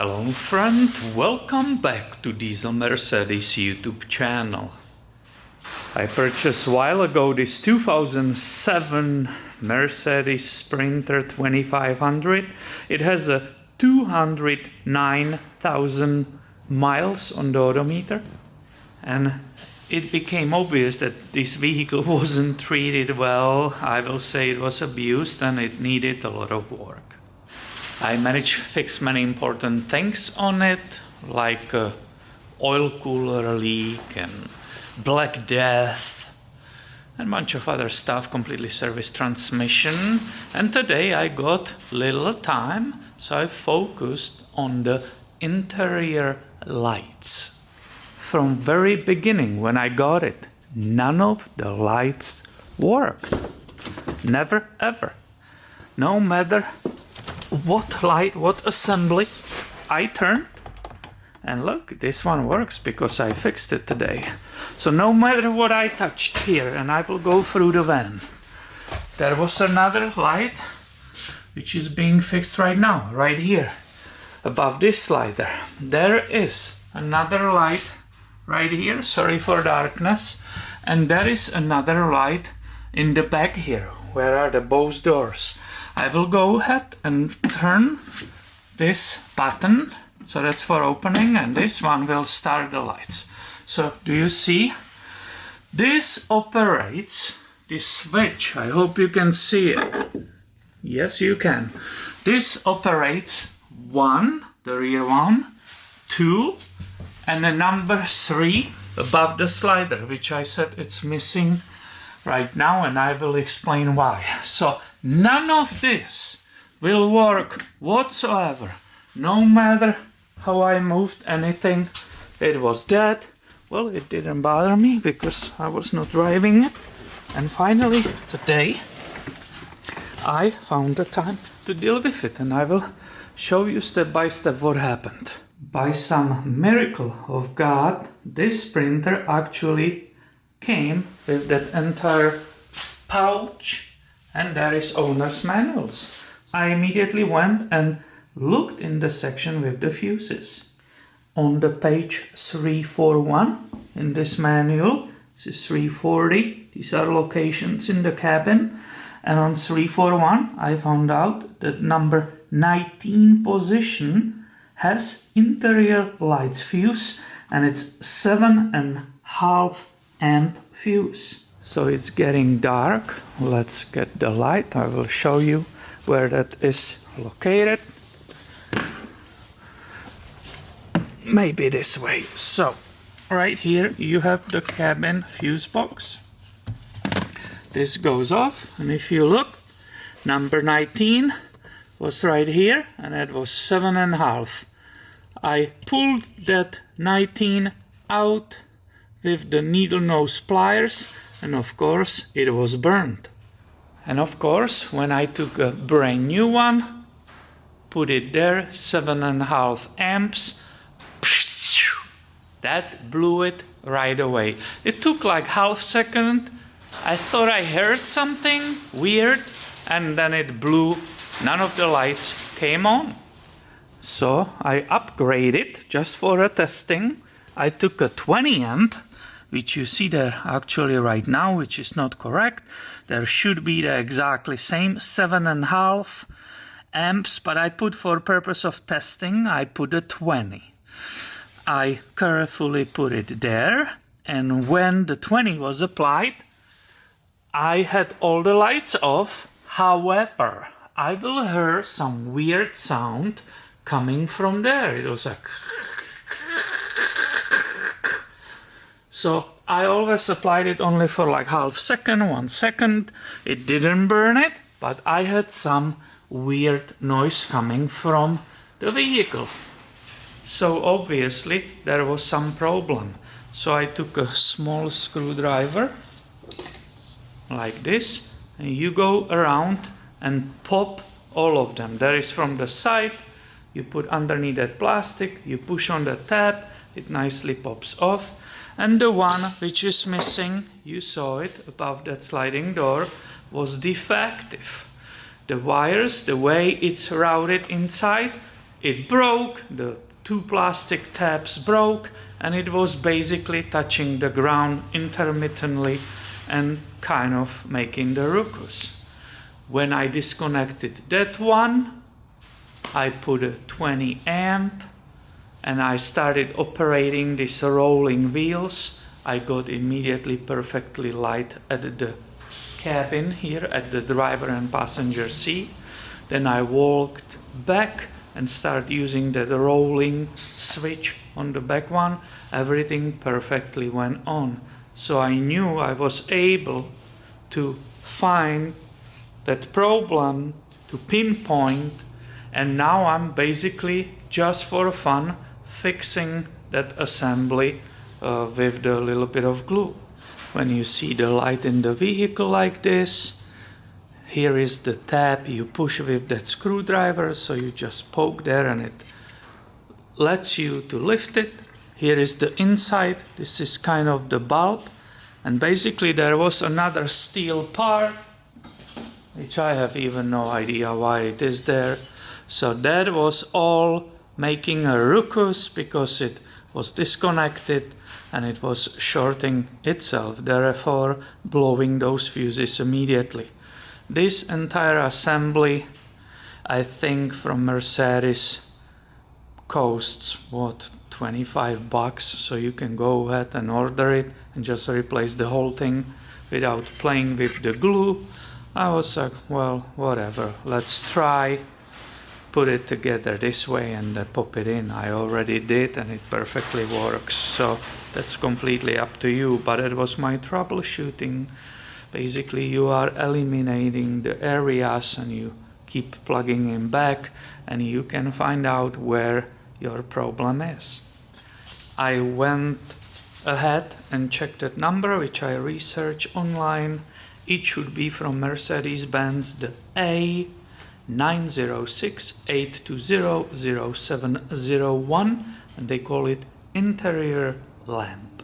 Hello friend, welcome back to Diesel Mercedes YouTube channel. I purchased a while ago this 2007 Mercedes Sprinter 2500. It has a 209,000 miles on the odometer, and it became obvious that this vehicle wasn't treated well. I will say it was abused and it needed a lot of work. I managed to fix many important things on it, like oil cooler leak and Black Death and a bunch of other stuff, completely serviced transmission. And today I got little time, so I focused on the interior lights. From very beginning when I got it, none of the lights worked. Never ever. No matter what light, what assembly I turned, and look, this one works because I fixed it today. So no matter what I touched here, and I will go through the van, there was another light which is being fixed right now, right here above this slider. There is another light right here, sorry for darkness, and there is another light in the back here. Where are the both doors? I will go ahead and turn this button, so that's for opening, and this one will start the lights. So do you see? This operates, this switch, I hope you can see it. Yes, you can. This operates 1, the rear one, 2, and the number 3 above the slider, which I said it's missing right now, and I will explain why. So none of this will work whatsoever. No matter how I moved anything, it was dead. Well, it didn't bother me because I was not driving it. And finally, today, I found the time to deal with it, and I will show you step by step what happened. By some miracle of God, this printer actually came with that entire pouch, and there is owner's manuals. I immediately went and looked in the section with the fuses. On the page 341 in this manual, this is 340, these are locations in the cabin, and on 341 I found out that number 19 position has interior lights fuse, and it's 7.5 amp fuse. So it's getting dark. Let's get the light. I will show you where that is located. Maybe this way. So right here you have the cabin fuse box. This goes off, and if you look, number 19 was right here, and it was 7.5. I pulled that 19 out with the needle nose pliers, and of course it was burned. And of course, when I took a brand new one, put it there, 7.5 amps, that blew it right away. It took like half second. I thought I heard something weird, and then it blew. None of the lights came on. So I upgraded just for a testing. I took a 20 amp, which you see there actually right now, which is not correct. There should be the exactly same 7.5 amps, but I put, for purpose of testing, I put a 20. I carefully put it there, and when the 20 was applied, I had all the lights off. However, I will hear some weird sound coming from there. It was like... So I always applied it only for like half second, 1 second. It didn't burn it, but I had some weird noise coming from the vehicle. So obviously there was some problem. So I took a small screwdriver like this, and you go around and pop all of them. There is from the side, you put underneath that plastic, you push on the tab, it nicely pops off. And the one which is missing, you saw it above that sliding door, was defective. The wires, the way it's routed inside, it broke, the two plastic tabs broke, and it was basically touching the ground intermittently and kind of making the ruckus. When I disconnected that one, I put a 20 amp and I started operating these rolling wheels. I got immediately perfectly light at the cabin here at the driver and passenger seat. Then I walked back and started using the rolling switch on the back one. Everything perfectly went on. So I knew I was able to find that problem, to pinpoint, and now I'm basically just for fun fixing that assembly with the little bit of glue. When you see the light in the vehicle like this, here is the tab you push with that screwdriver, so you just poke there and it lets you to lift it. Here is the inside, this is kind of the bulb, and basically there was another steel part which I have even no idea why it is there. So that was all making a ruckus because it was disconnected and it was shorting itself, therefore blowing those fuses immediately. This entire assembly, I think from Mercedes, costs what, $25, so you can go ahead and order it and just replace the whole thing without playing with the glue. I was like, well, whatever, let's try put it together this way and pop it in. I already did and it perfectly works, so that's completely up to you, but it was my troubleshooting. Basically you are eliminating the areas and you keep plugging in back and you can find out where your problem is. I went ahead and checked that number which I researched online. It should be from Mercedes-Benz, the A906-820-0701, and they call it interior lamp.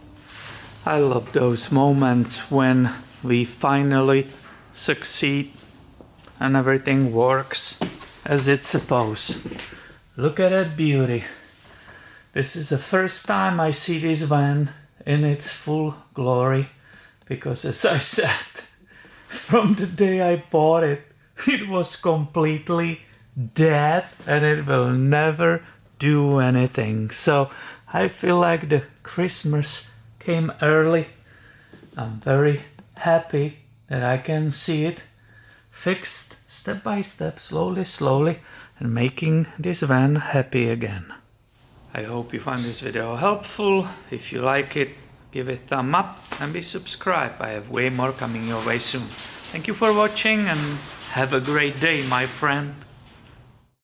I love those moments when we finally succeed and everything works as it's supposed. Look at that beauty. This is the first time I see this van in its full glory, because as I said, from the day I bought it, it was completely dead and it will never do anything. So I feel like the Christmas came early. I'm very happy that I can see it fixed step by step, slowly, and making this van happy again. I hope you find this video helpful. If you like it, give it a thumb up and be subscribed. I have way more coming your way soon. Thank you for watching and have a great day, my friend.